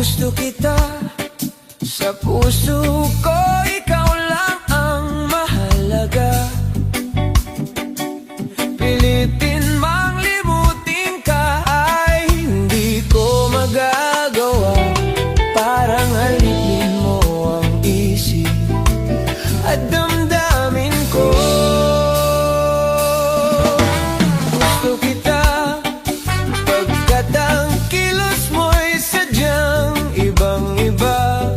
Gusto kita, sa puso ko ikaw lang ang mahalaga. Pilitin mang limutin ka ay hindi ko magagawa. Parang alipin mo ang isip at damdamin ko. Gusto kita pagkat ang kilos mo'y sadyang ibang-iba.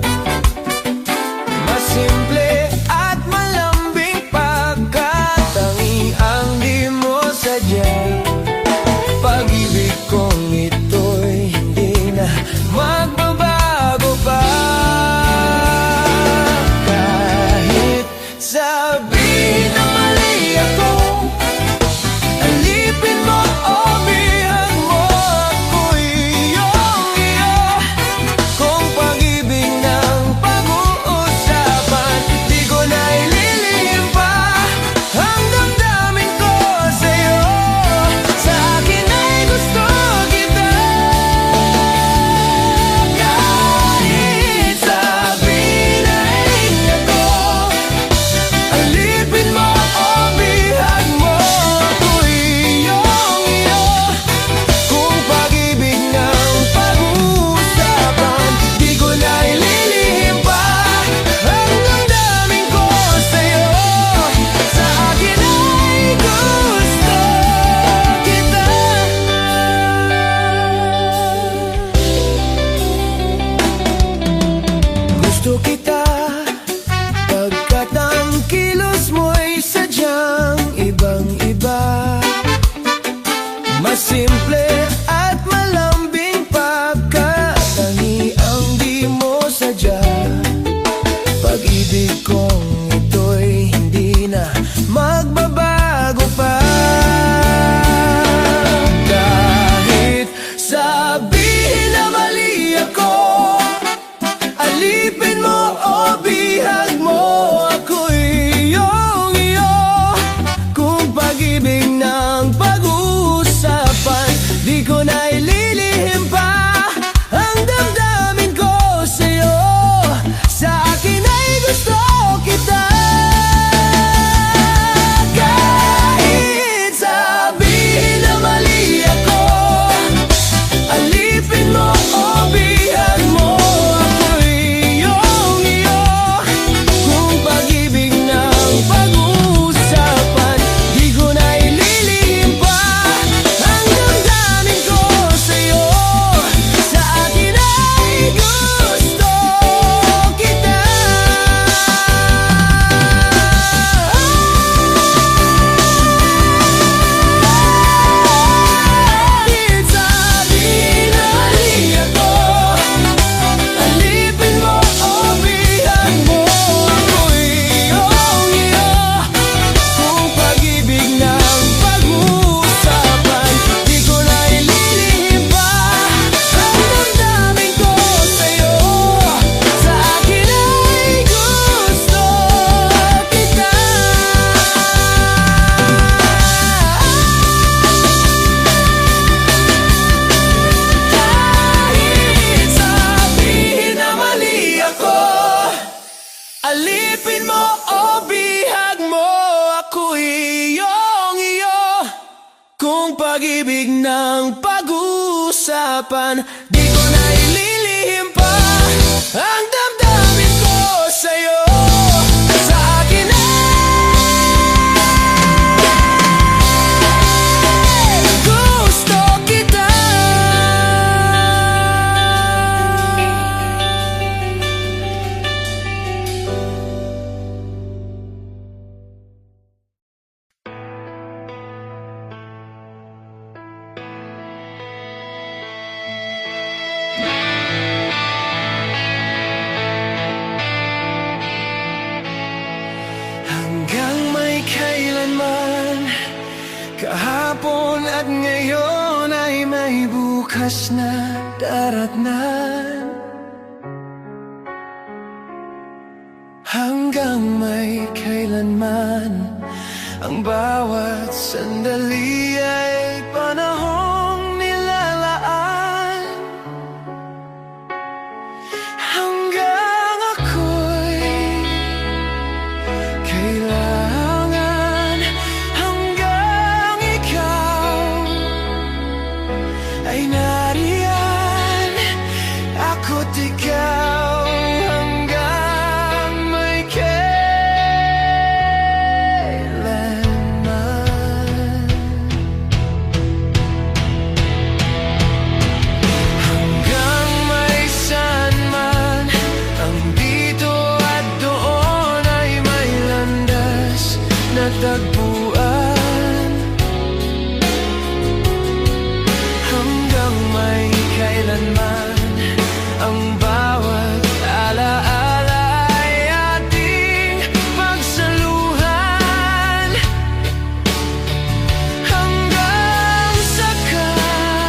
Masimple at malambing pagkatangi ang di mo sadya. Pag-ibig kong ito'y hindi na magbabago pa. Kahit sabihin na mali ako, alipin mo o bihan mo, ako'y iyong iyo. Kung pag-ibig ng pag-uusapan, di ko na ililihim pa ang damdamin ko sa'yo. Sa akin ay gusto kita. Kahit sabihin ay ako, alipin mo o bihag mo, ako'y iyong iyo. Kung pag-ibig ng pag-uusapan, di ko na ililihim pa ang damdamin ko sa'yo. Sa akin ay gusto kita. Gusto kita pagkat ang kilos mo'y sadyang ibang-iba. Masimple at malambing pagkatangi ang di mo sadya. Pag-ibig kong ito'y hindi na magbabago pa. Kahit sabihin na mali ako, alipin mo o bihag mo, ako'y iyong iyo. Kung pag-ibig ng pag-uusapan, di ko na ililihim pa ang damdamin ko sa'yo. Sa akin ay gusto kita. Kahit sabihin na mali ako, alipin mo o bihag mo, ako'y iyong iyo. Kung pag-ibig ng pag-uusapan, di ko na ililihim pa ang damdamin ko sa'yo. Sa akin ay gusto kita. Kahit sabihin na mali ako, alipin mo o bihag mo, ako'y iyong iyo. Kung pag-ibig ng pag-uusapan, di ko na ililihim pa ang damdamin ko sa'yo. Sa akin ay gusto kita. Kahit sabihin na mali ako, alipin mo o bihag mo, ako'y iyong iyo. Kung pag-ibig ng pag-uusapan, di ko na ililihim pa ang damdamin ko sa'yo. Sa akin ay gusto kita. Hanggang may kailanman, kahapon at ngayon ay may bukas na daratnan. Hanggang may kailanman, ang bawat sandali ay panahong nilalaan. ay nariyan, ako't ikaw hanggang may kailanman. Hanggang may saan man, ang dito at doon ay may landas na tagpuan. Hanggang may kailanman, ang bawat alaala ay ating pagsaluhan. Hanggang sa kalungkutan,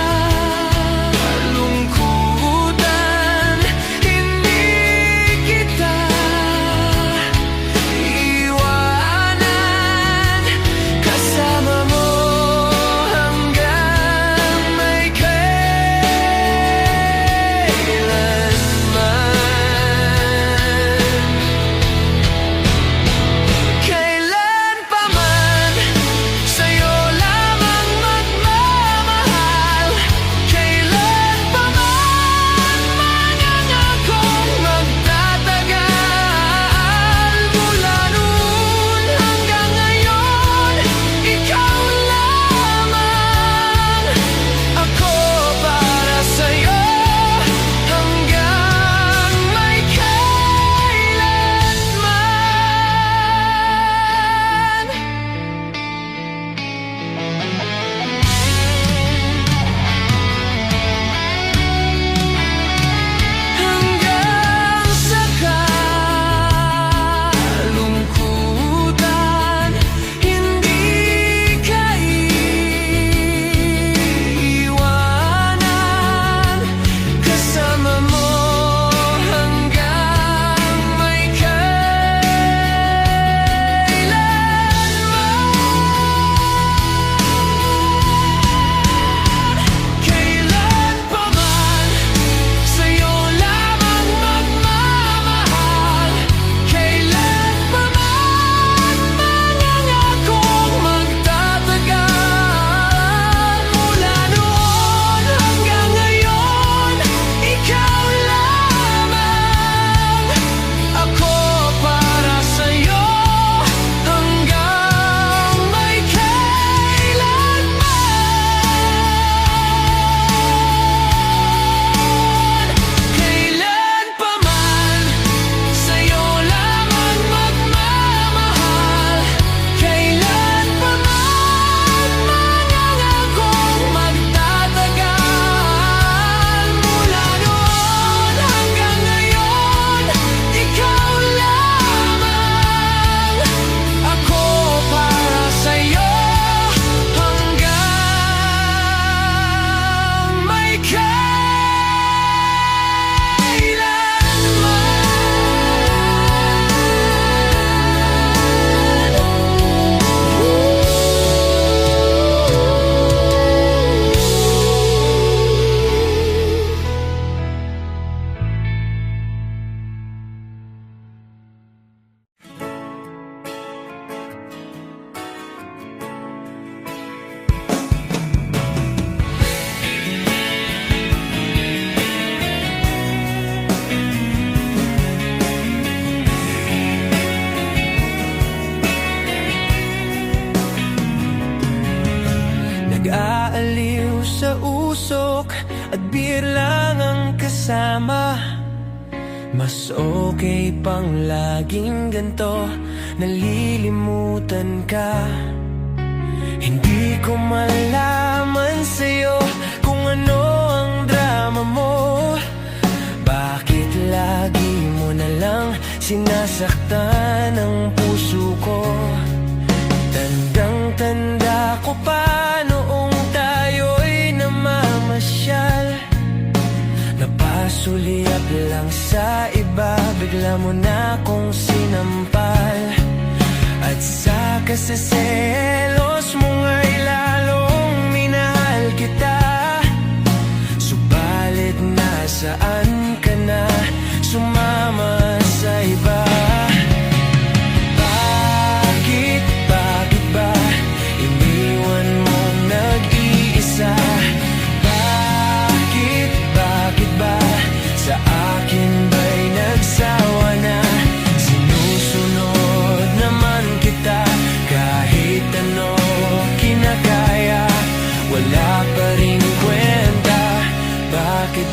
hindi kita iwanan. Kasama mo hanggang may kailan pa man, sa'yo lamang magmamahal. Kailan pa man, mangangakong magtatagal. Mula noon hanggang ngayon, ikaw lamang. Ako para sa'yo hanggang may kailanman. Hanggang sa kalungkutan, hindi ka iiwanan. Kasama mo hanggang may kailan pa man, sa'yo lamang magmamahal. Kailan pa man, mangangakong magtatagal. Mula noon hanggang ngayon, ikaw lamang. Ako para sa'yo hanggang may kailanman. Kailan pa man, sa'yo lamang magmamahal. Kailan pa man, mangangakong magtatagal. Mula noon hanggang ngayon, ikaw lamang. Ako para sa'yo hanggang may nag-aaliw sa usok at beer lang ang kasama. Mas okay pang laging ganto, nalilimutan ka. Hindi ko malaman sa'yo kung ano ang drama mo. Bakit lagi mo na lang sinasaktan ang puso ko? Tandang-tanda ko pa noong tayo'y namamasyal. Napasulyap lang sa iba, bigla mo na akong sinampal. At sa kaseselos mo nga'y lalong minahal kita. Subalit nasaan ka na, sumama sa iba? Bakit ba iniwan mo nag-iisa? Bakit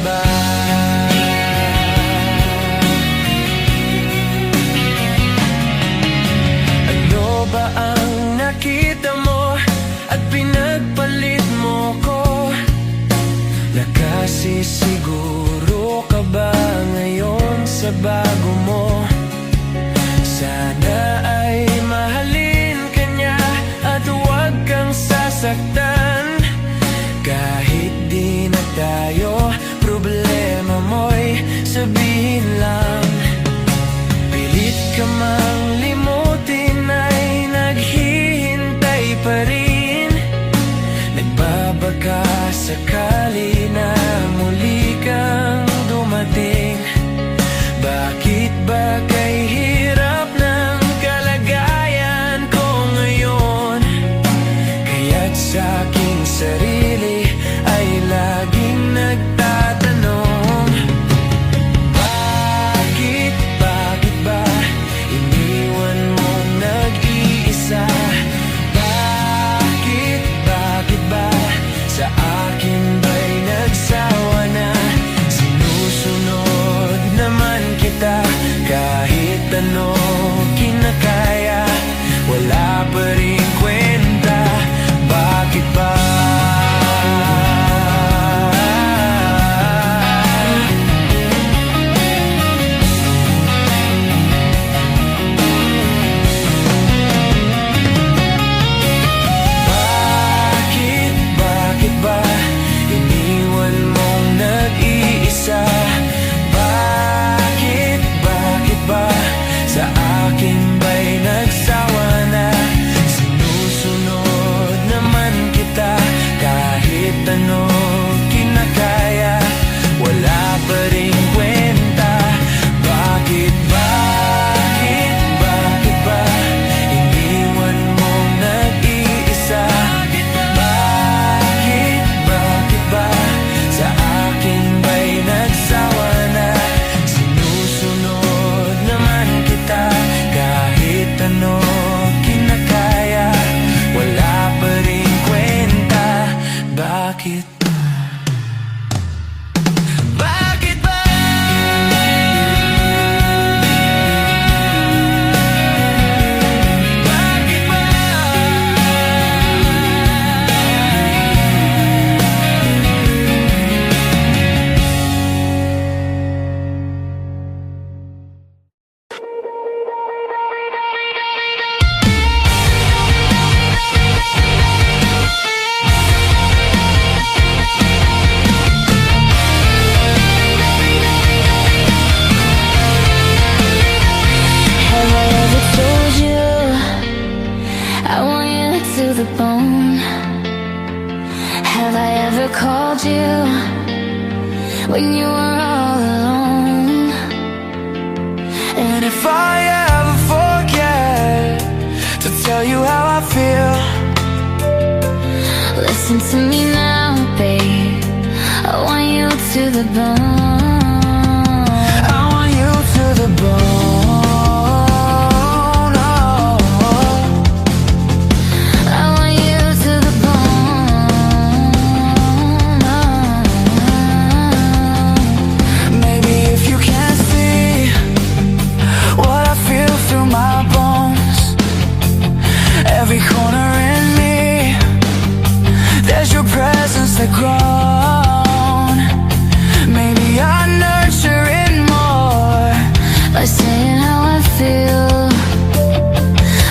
ba? Ano ba ang nakita mo at pinagpalit mo ko? Nakasisiguro ka ba ngayon sa bago mo? Sana ay mahalin ka niya at huwag kang sasaktan. Kahit di na tayo, problema mo'y sabihin lang. Pilit ka mang limutin ay naghihintay pa rin. Nagbabaka sakali na muli kang dumating. Bakit ba kay hirap ng kalagayan ko ngayon? Kaya't sa aking sarili ay laging nagtatanong, bakit ba iniwan mo nag-iisa? Bakit ba sa akin ba'y nagsawa na? Sinusunod naman kita kahit ano kinakaya, wala pa rin kwenta. Bakit ba? Bakit ba iniwan mong nag-iisa? Bakit ba sa akin ba'y nagsawa na? Sinusunod naman kita kahit ano kinakaya, wala pa rin kwenta. Bakit ba iniwan mong nag-iisa? Bakit ba sa akin ba'y nagsawa na? Sinusunod naman kita kahit ano kinakaya, wala pa rin kwenta. Bakit ba? Have I ever told you I want you to the bone? Have I ever called you when you were all alone? And if I ever forget to tell you how I feel, Listen to me now, babe. I want you to the bone. I want you to the bone. Oh. I want you to the bone. Maybe if you can't see what I feel through my bones, every corner in me, there's your presence that grown. Maybe I nurture it more By saying how I feel,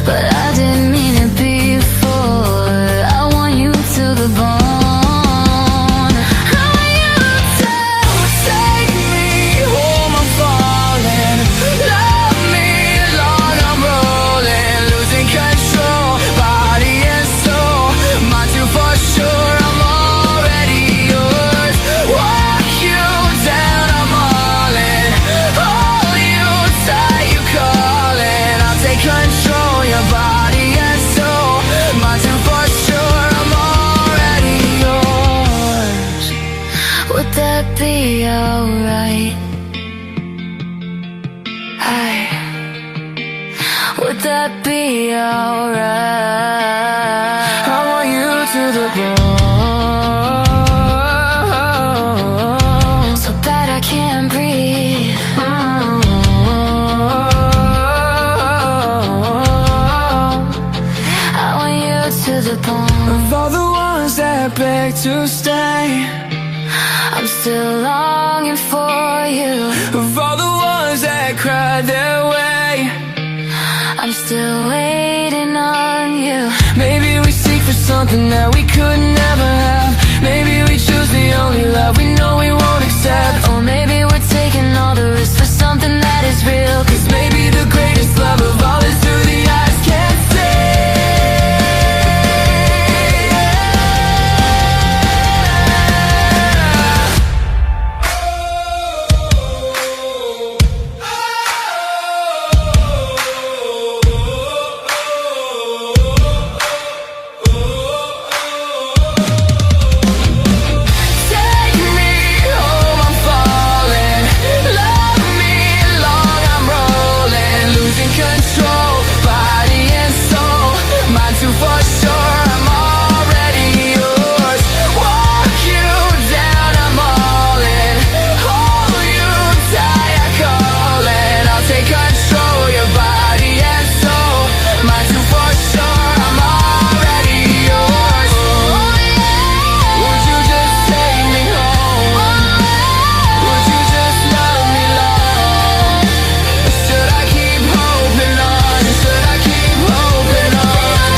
but I didn't mean it before. I want you to the bone. I want you to take me home, I'm falling. Love me, Lord, I'm rolling. Losing control, body and soul. Mind you for sure, I'm already yours. Walk you down, I'm all in. Hold you tight, you calling. I'll take control, your body and soul. Mind you for sure, I'm already yours. Would that be alright? Would that be alright? I want you to the bone. stay. I'm still longing for you. Of all the ones that cried their way, I'm still waiting on you. maybe we seek for something that we could never have. Maybe we choose the only love we know we won't accept. Or maybe we're taking all the risks for something that is real. Cause maybe the greatest love of all is through the eyes can't see. Take me home, I'm falling. Love me long, I'm rolling. Losing control, body and soul. Mine too for sure, I'm already yours. Walk you down, I'm all in. Hold you tight, I call it. I'll take control, your body and soul. Mine too for sure, I'm already yours. Would you just take me home? Would you just love me long? Should I keep hoping on? Should I keep hoping on?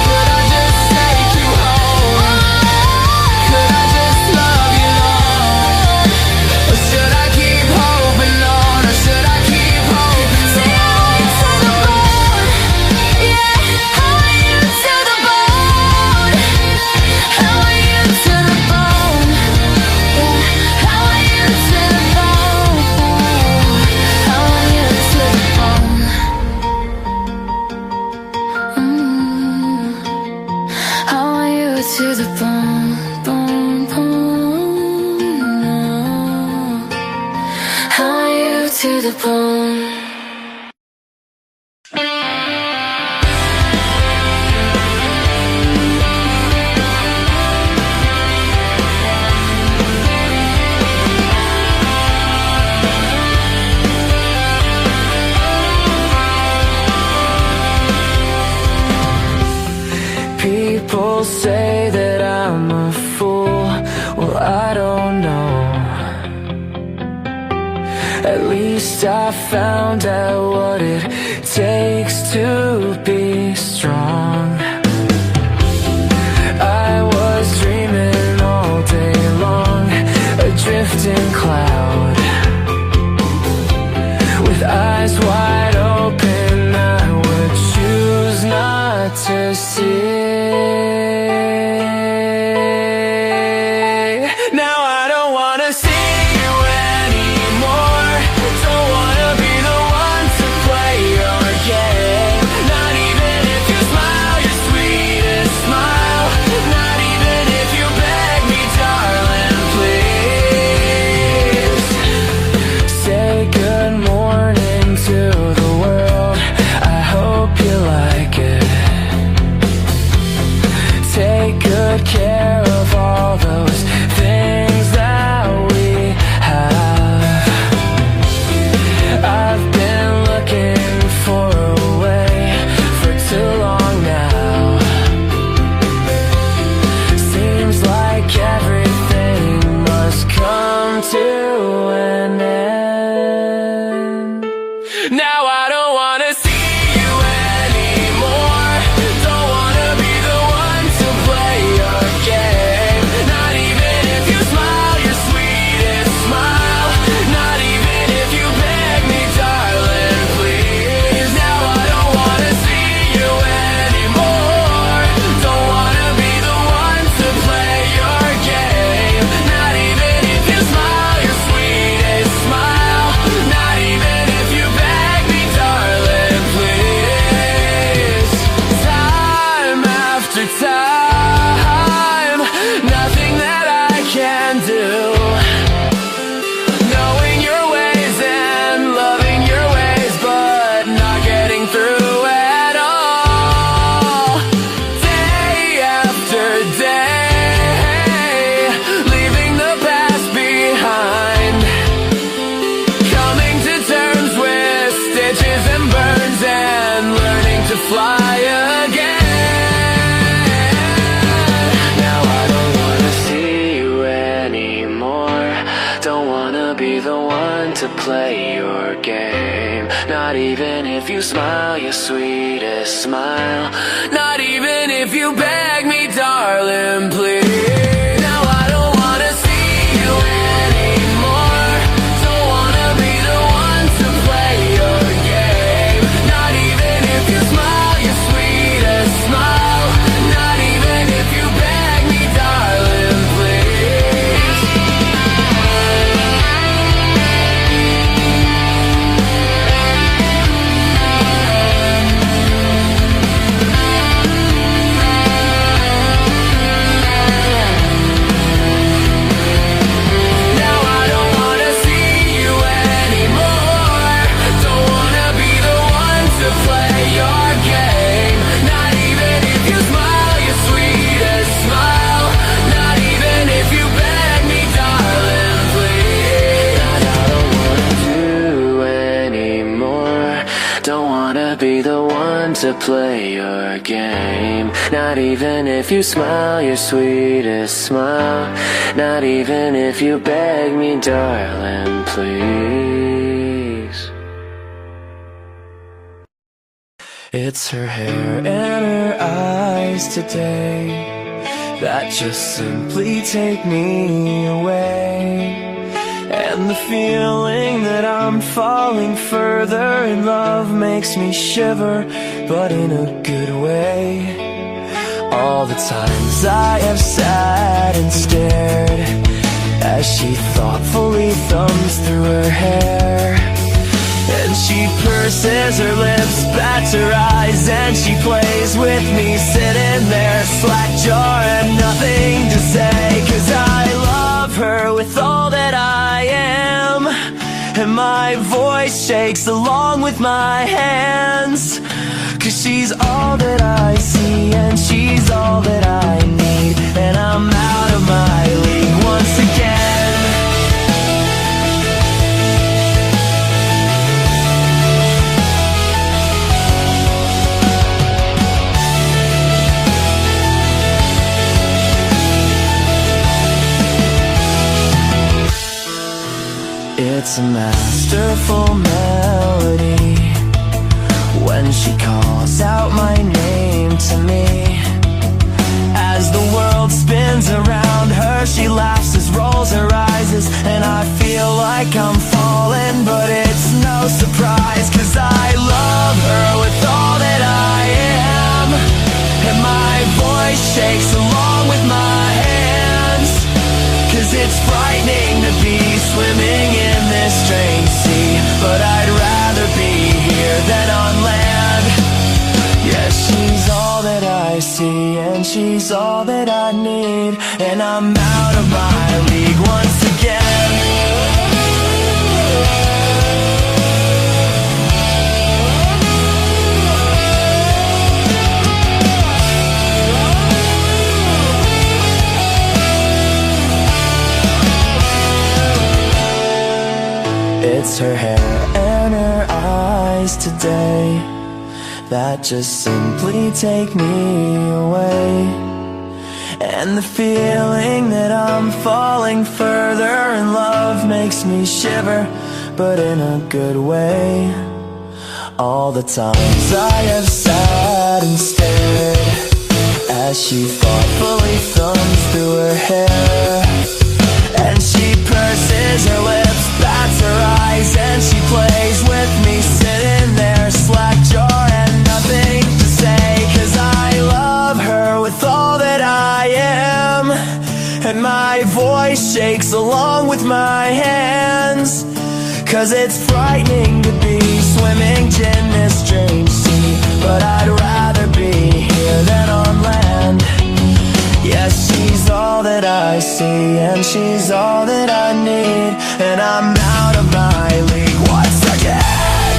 Could I just take you home? Could I just love you long? Or should I keep hoping on? Or should I keep hoping on? To the bone, bone, bone. How are you to the bone? People say that I'm a fool. Well, I don't know. At least I found out what it takes to be strong. I was dreaming all day long, a drifting cloud. With eyes wide open, I would choose not to see. Now I don't wanna see you anymore. Don't wanna be the one to play your game. Not even if you smile, you if you smile your sweetest smile. Not even if you beg me, darling, please. Now I don't wanna see you anymore. Don't wanna be the one to play your game. Not even if you smile your sweetest smile. Not even if you beg me, darling, please. Now I don't wanna see you anymore. Don't wanna be the one to play your game. Not even if you smile your sweetest smile. Not even if you beg me, darling, please. I don't wanna do anymore. Don't wanna be the one to play your game. Not even if you smile your sweetest smile. Not even if you beg me, darling, please. It's her hair and her eyes today that just simply take me away. And the feeling that I'm falling further in love makes me shiver, but in a good way. All the times I have sat and stared as she thoughtfully thumbs through her hair. And she purses her lips, bats her eyes, and she plays with me, sitting there slack jaw and nothing to say. 'Cause I love her with all that I am, and my voice shakes along with my hands. 'Cause she's all that I see, and she's all that I need, and I'm out of my league once again. It's a masterful melody when she calls out my name to me. As the world spins around her, she laughs as rolls her eyes, and I feel like I'm falling, but it's no surprise. 'Cause I love her with all that I am, and my voice shakes along with my hands. 'Cause it's frightening to be swimming in this strange sea, but I'd rather be here than on land. Yeah, she's all that I see, and she's all that I need, and I'm out of my league once again. It's her hair and her eyes today that just simply take me away. And the feeling that I'm falling further in love makes me shiver, but in a good way. All the times I have sat and stared as she thoughtfully thumbs through her hair. And she purses her lips, bats her eyes, and she plays with me, sitting there slack jaw and nothing to say. 'Cause I love her with all that I am, and my voice shakes along with my hands. 'Cause it's frightening to be swimming in this strange sea, but I'd rather be here than on land. Yes, she's all that I see, and she's all that I need, and I'm out of my league once again.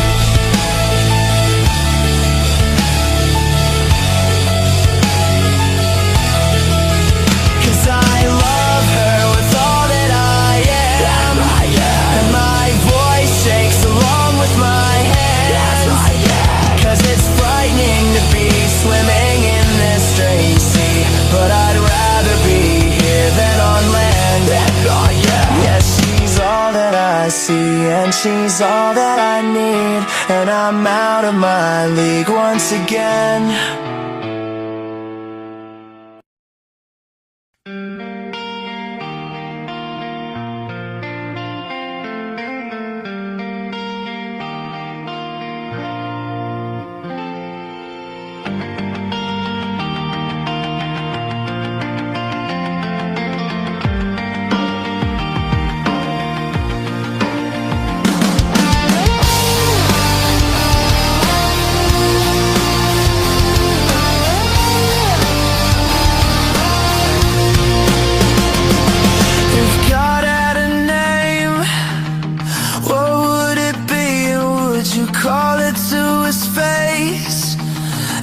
'Cause I love her with all that I am, and my voice shakes along with my hands. 'Cause it's frightening to be swimming in this strange sea, but I'd rather be here than on land. Yes, she's all that I see. see, and she's all that I need, and I'm out of my league once again.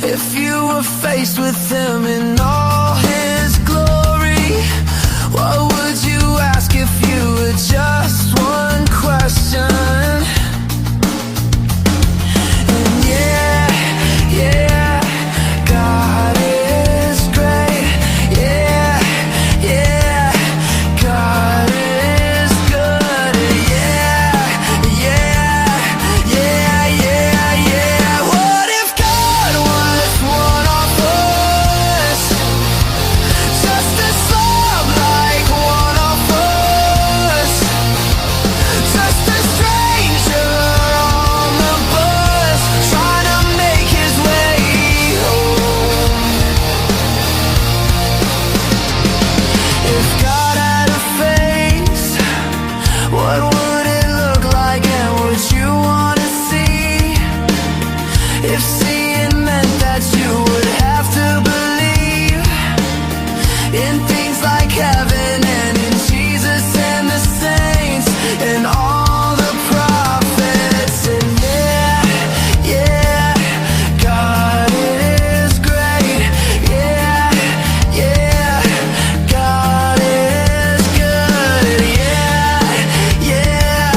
If you were faced with him in all his glory, what would you ask if you had just one question? And yeah, God is great. Yeah, God is good. Yeah. What if God was one of us? Just a slob like one of us. Just a stranger on the bus, trying to make his way home. If God had a face, what would it look like, and would you want to see? If seeing meant that you would have to believe in things like heaven and in Jesus and the saints and all the prophets. And yeah, God is great. Yeah, God is good. Yeah.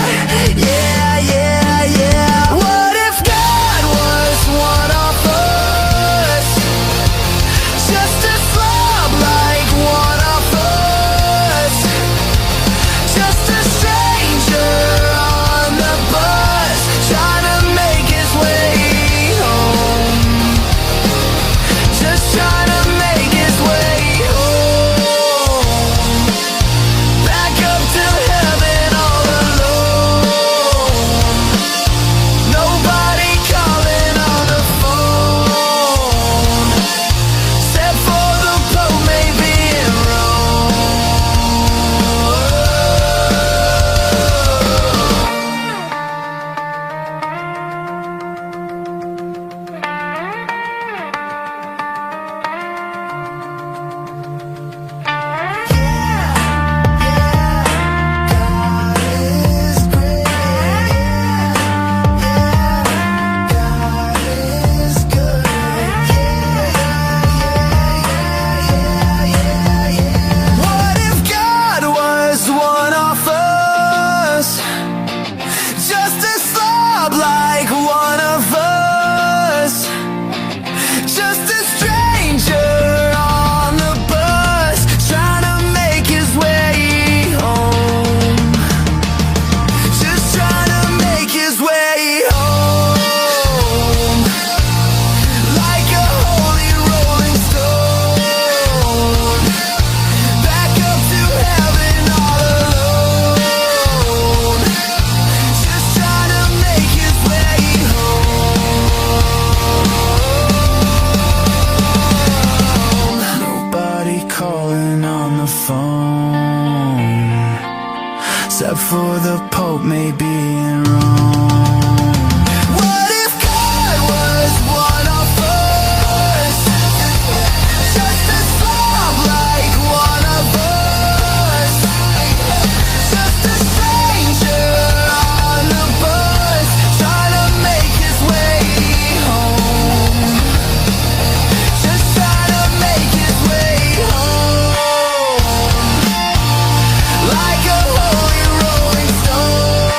What if God was one of us? Just a slob like one of us. Just a stranger on the bus, trying to make his way home. Just trying to make his way home. Back up to heaven all alone. Nobody calling on the phone, except for the Pope maybe in Rome. God is great. God is good. What if God was one of us? Just a slob like one of us. Just a stranger on the bus, trying to make his way home. Just trying to make his way home. Like a holy rolling stone, back up to heaven all alone. Just trying to make his way home. Nobody calling on the phone, except for the Pope maybe in Rome. What if God was one of us? Just a slob like one of us. Just a stranger on the bus, trying to make his way home. Just trying to make his way home. Like a holy rolling stone,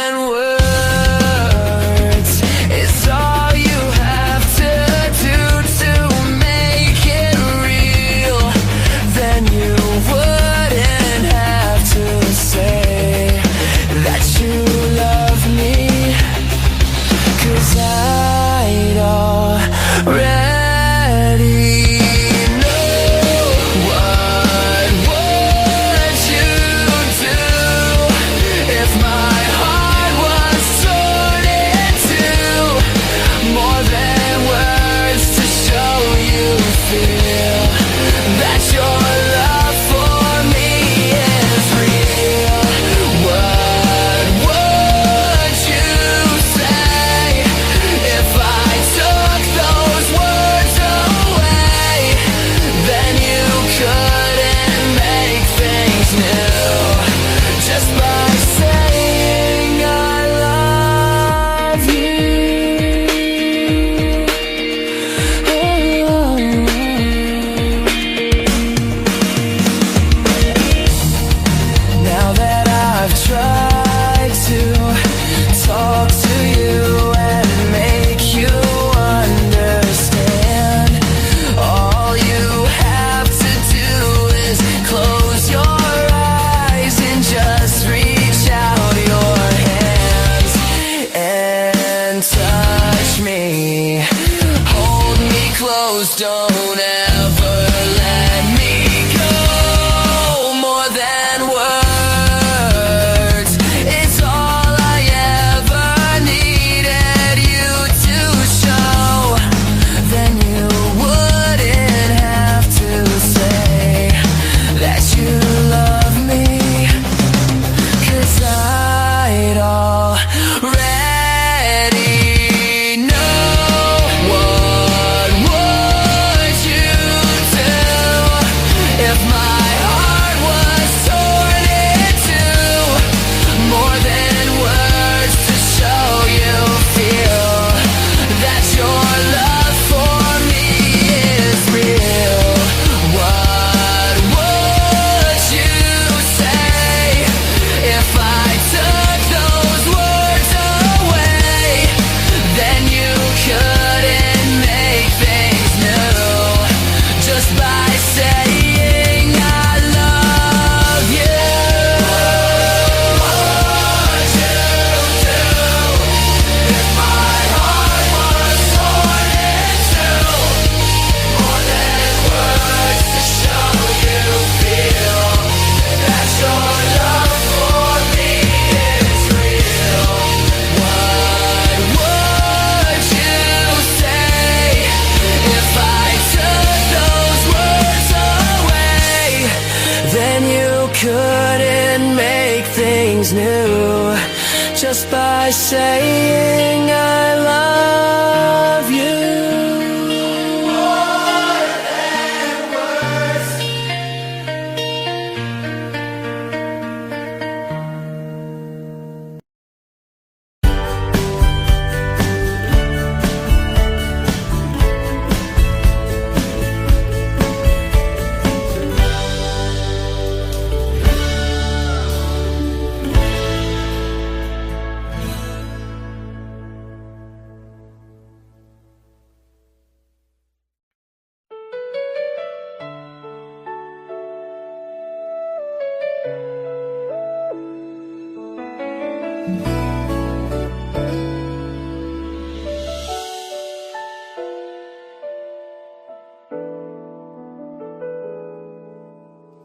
than words. It's all you have to do to make it real. Then you wouldn't have to say that you love me, 'cause I'd already know. What would you do if my heart was torn in two? More than words to show you feel that your love for me is real. What would you say if I took those words away? Then you couldn't make things new just by saying I love you. Now that I've tried to talk to you and make you understand, all you have to do is close your eyes and just reach out your hands and touch me. Hold me close, don't ever let me go. More than words, it's all I ever needed you to show. Then you wouldn't have to say that you love me, 'cause I'd already know. What would you do if my heart was torn in two? More than words to show you feel that your love for me is real. What would you say if I took those words away? Then you couldn't make things new just by saying I love you. What would you do if my heart was torn in two? More than words to show you feel that your love for me is real. What would you say if I took those words away? Then you couldn't make things new just by saying I love you. More than words.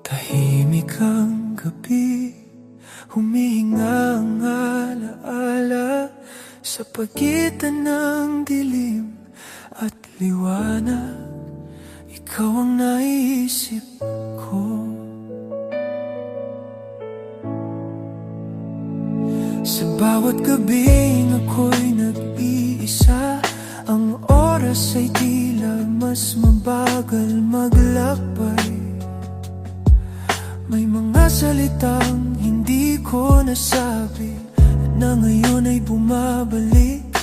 Tahimik ang gabi, humihinga ang alaala sa pagitan ng dilim at liwanag. Ikaw ang naiisip ko. Sa bawat gabing ako'y nag-iisa, ang oras ay tila mas mabagal maglakbay. May mga salitang hindi ko nasabi na ngayon ay bumabalik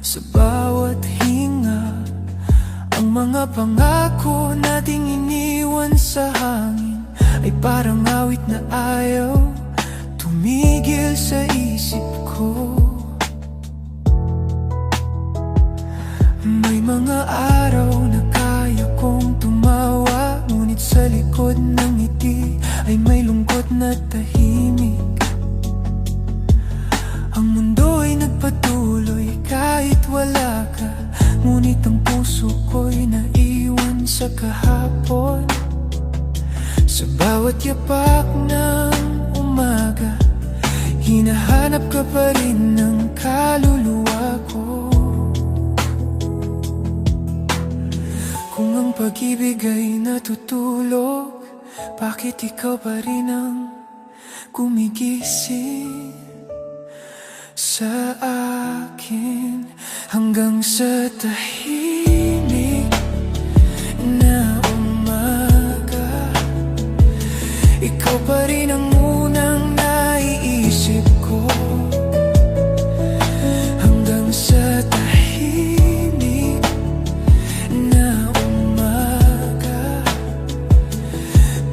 sa bawat hinga. Ang mga pangako nating iniwan sa hangin ay parang awit na ayaw tumigil sa isip ko. mga araw na kaya kong tumawa, ngunit sa likod ng ngiti ay may lungkot na tahimik. Ang mundo ay nagpatuloy kahit wala ka, ngunit ang puso ko'y naiwan sa kahapon. Sa bawat yapak ng umaga, hinahanap ka pa rin ng kaluluwa ko. Kung ang pag-ibig ay natutulog, bakit ikaw pa rin ang gumigising sa akin hanggang sa tahimik na umaga? Ikaw pa rin ang unang naiisip ko hanggang sa tahimik na umaga.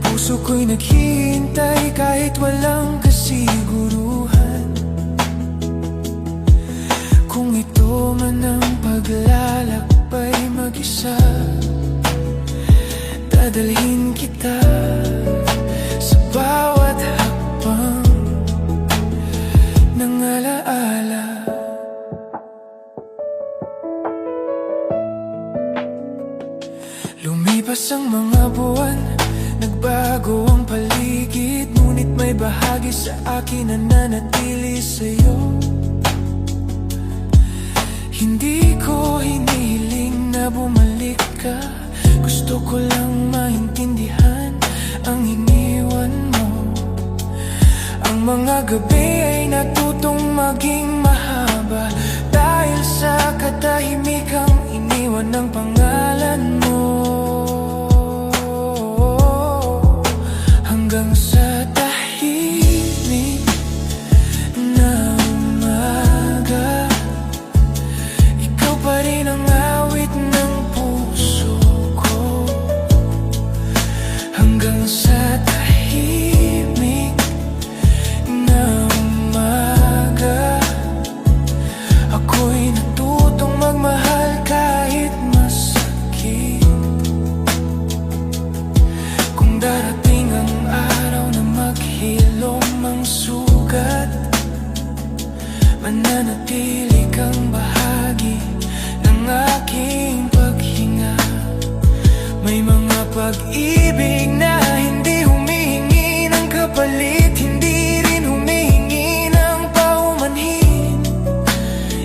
Puso ko'y naghihintay kahit walang kasiguruhan, kung ito man ang paglalakbay mag-isa, dadalhin kita sa bawat hakbang ng alaala. Lumipas ang mga buwan, nagbago ang paligid, ngunit may bahagi sa akin na nanatili sa'yo. Hindi ko hinihiling na bumalik ka, gusto ko lang maintindihan ang iniwan mo. Ang mga gabi ay natutong maging mahaba dahil sa katahimikang iniwan ng pangalan mo. Hanggang sa tahimik na umaga, ikaw pa rin ang awit ng puso ko. Hanggang sa tahimik na umaga, ako'y natutong magmahal kahit masakit. Kung darating ang araw na maghilom ang sugat, mananatili kang bahagi ng aking paghinga. May mga pag-ibig na hindi humihingi ng kapalit, hindi rin humihingi ng paumanhin.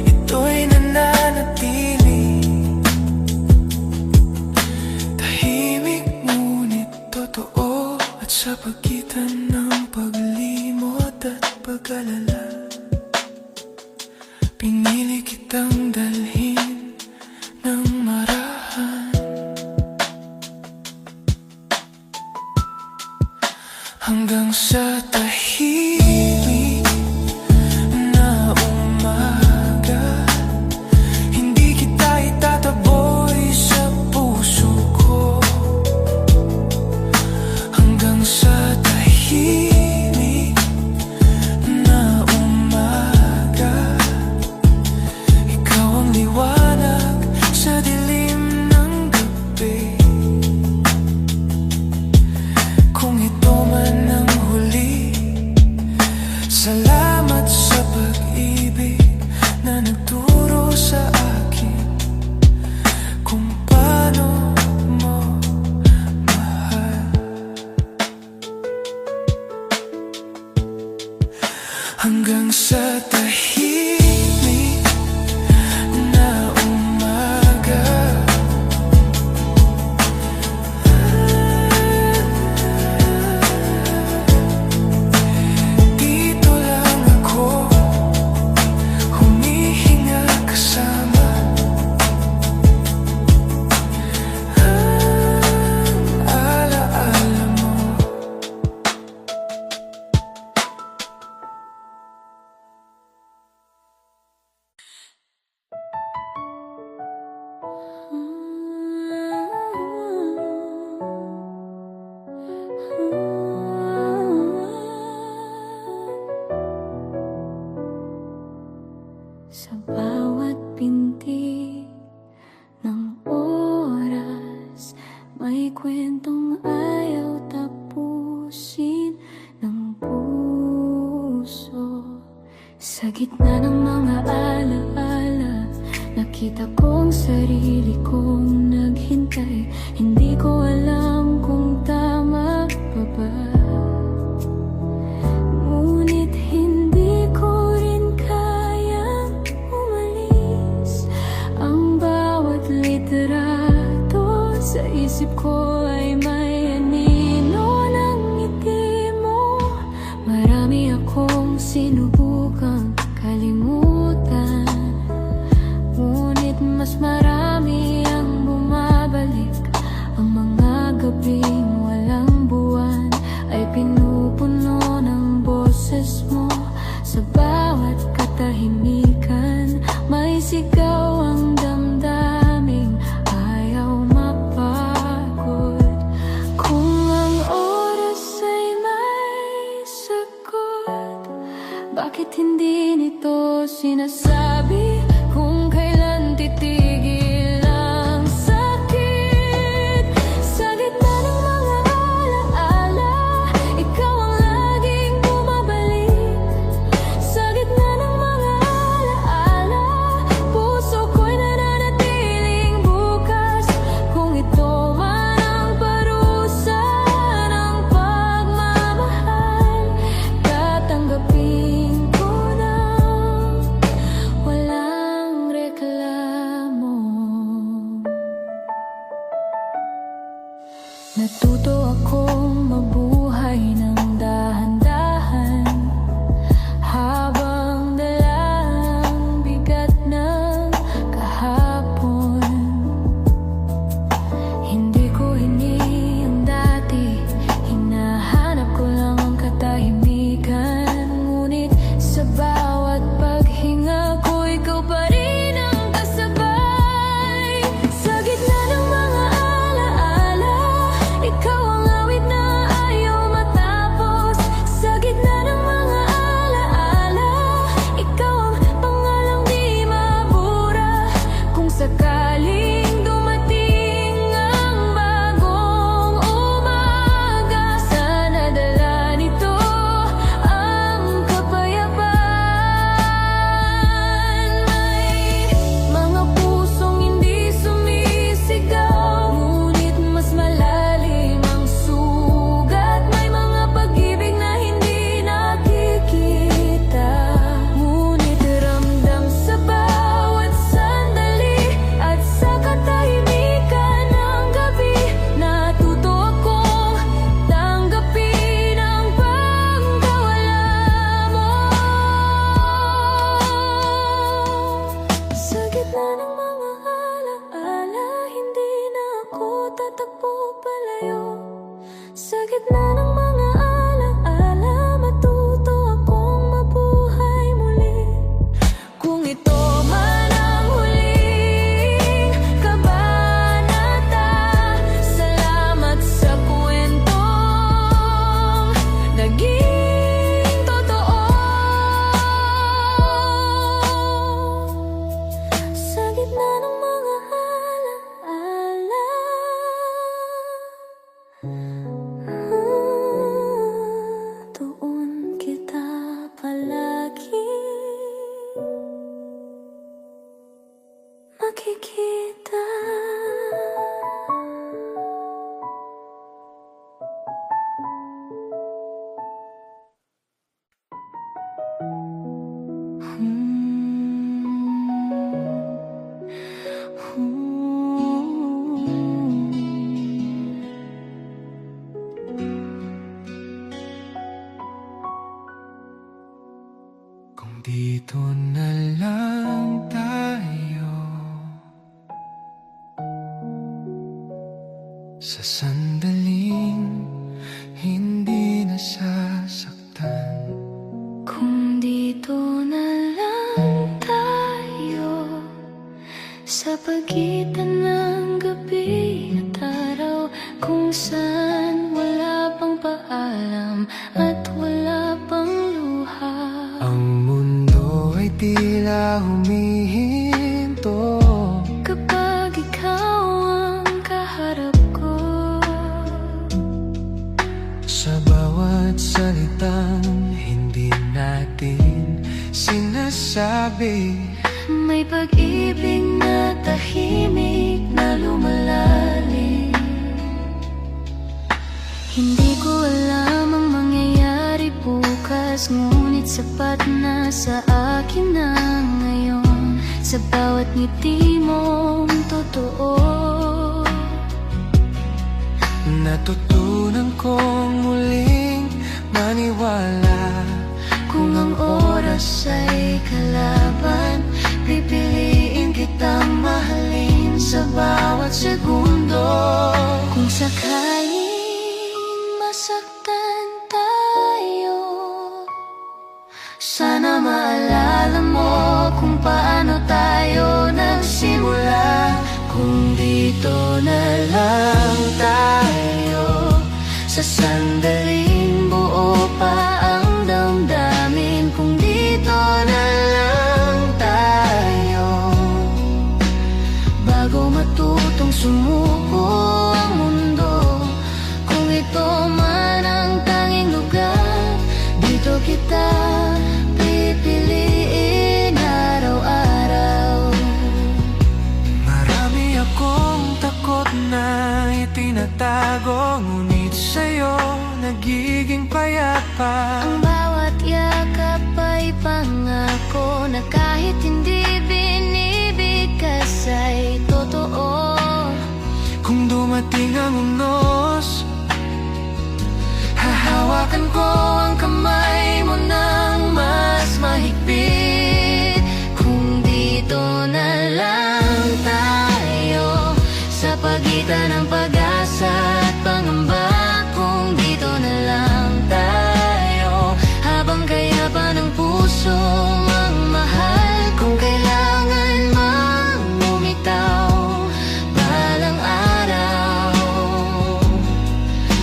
Ito'y nananatili, tahimik ngunit totoo, at sa pagitan ng paglimot at pag-alala, pinili kitang dalhin ng marahan. Hanggang sa tahimik na umaga, hindi kita itataboy sa puso ko. Hanggang sa tahimik na umaga, ikaw ang liwanag sa dilim ng gabi. Kung ito man ang huli, salamat sa pag-ibig na nagturo sa akin kung paano mo mahal. Hanggang sa tahimik na umaga, dito lang ako humihinga kasama ang alaala mo. Sa bawat pinti ng kwentong ayaw tapusin ng puso. Sa gitna ng mga alaala, nakita kong sarili kong naghintay. Hindi ko alam kung tama pa ba, ngunit hindi ko rin kayang umalis. Ang bawat litrato sa isip ko ay may anino ng ngiti mo. Marami akong sinubukang kalimutan, ngunit mas marami ang bumabalik. Ang mga gabing walang buwan ay pinupuno ng boses mo. Sa bawat katahimikan, may sigaw ang damdaming ayaw mapagod. Kung ang oras ay may sagot, bakit hindi nito sinasabi? Kung kailan titigil ang sakit. Sa gitna ng mga alaala, ikaw ang laging bumabalik. Sa gitna ng mga alaala, puso ko'y nananatiling bukas. Kung ito man ang parusa ng pagmamahal, tatanggapin ko na walang reklamo. Natuto akong mabuhay ng dahan-dahan, habang dala ang bigat ng kahapon. Hindi ko hini ang dati, hinahanap ko lang ang katahimikan. Ngunit sa bawat paghinga ko, ikaw pa rin ang kasabay. Sa gitna ng mga alaala, ikaw ang awit na ayaw matapos. Sa gitna ng mga alaala, ikaw ang pangalang di mabura. Kung sakaling dumating ang bagong umaga, sana dala nito ang kapayapaan. May mga pusong hindi sumisigaw, ngunit mas malalim ang sugat. May mga pag-ibig na hindi nakikita, ngunit ramdam sa bawat sandali. At sa katahimikan ng gabi, natuto akong tanggapin ang pagkawala mo. Sa gitna ng mga alaala, hindi na ako tatakbo palayo. Sa gitna ng mga alaala, matuto akong mabuhay muli. Kung ito man ang huling kabanata, salamat sa kwentong naging totoo. Sa gitna ng mga alaala, doon kita palagi makikita. Kung dito na lang tayo, sa sandaling hindi nasasaktan. Kung dito na lang tayo, sa pagitan ng gabi at araw, kung saan wala pang paalam at wala pang luha. Ang mundo ay tila humihinto Kapag ikaw ang kaharap ko, pag-ibig. May pag-ibig na tahimik na lumalalim. Hindi ko alam ang mangyayari bukas, ngunit sapat na sa akin na ngayon. Sa bawat ngiti mong totoo, natutunan kong muling maniwala. kung ang oras ay kalaban, pipiliin kitang mahalin sa bawat segundo. Kung sakaling masaktan tayo, sana maalala mo kung paano tayo nagsimula. Kung dito na lang tayo, sa sandaling buo pa ang damdamin. Kung dito na lang tayo, bago matutong sumuko ang mundo. Kung ito man ang tanging lugar, dito kita pipiliin araw-araw. Marami akong takot na itinatago, ngunit sa'yo nagiging payapa. Ang bawat yakap ay pangako na kahit hindi binibigkas ay totoo. Kung dumating ang unos, hahawakan ko ang kamay mo ng mas mahigpit. Kung dito na lang tayo, sa pagitan ng pag-asa at pangamba. Kung dito na lang tayo, habang kaya pa ng puso ang mahal. Kung kailangan mang bumitaw balang araw,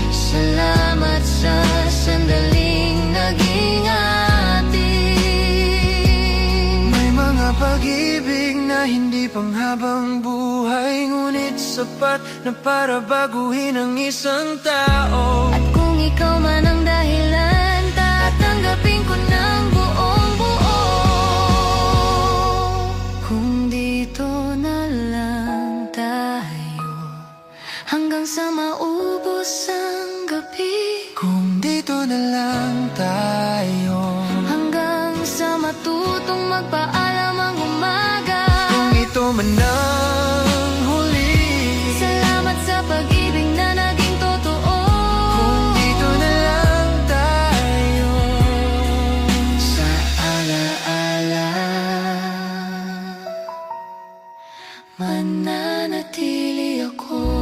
salamat sa sandaling naging atin. May mga pag-ibig na hindi panghabang buhay, ngunit sapat na para baguhin ang isang tao. At kung ikaw man ang dahilan, tatanggapin ko ng buong buo. Kung dito na lang tayo, hanggang sa maubos ang gabi. Kung dito na lang tayo, Hanggang sa matutong magpaalam.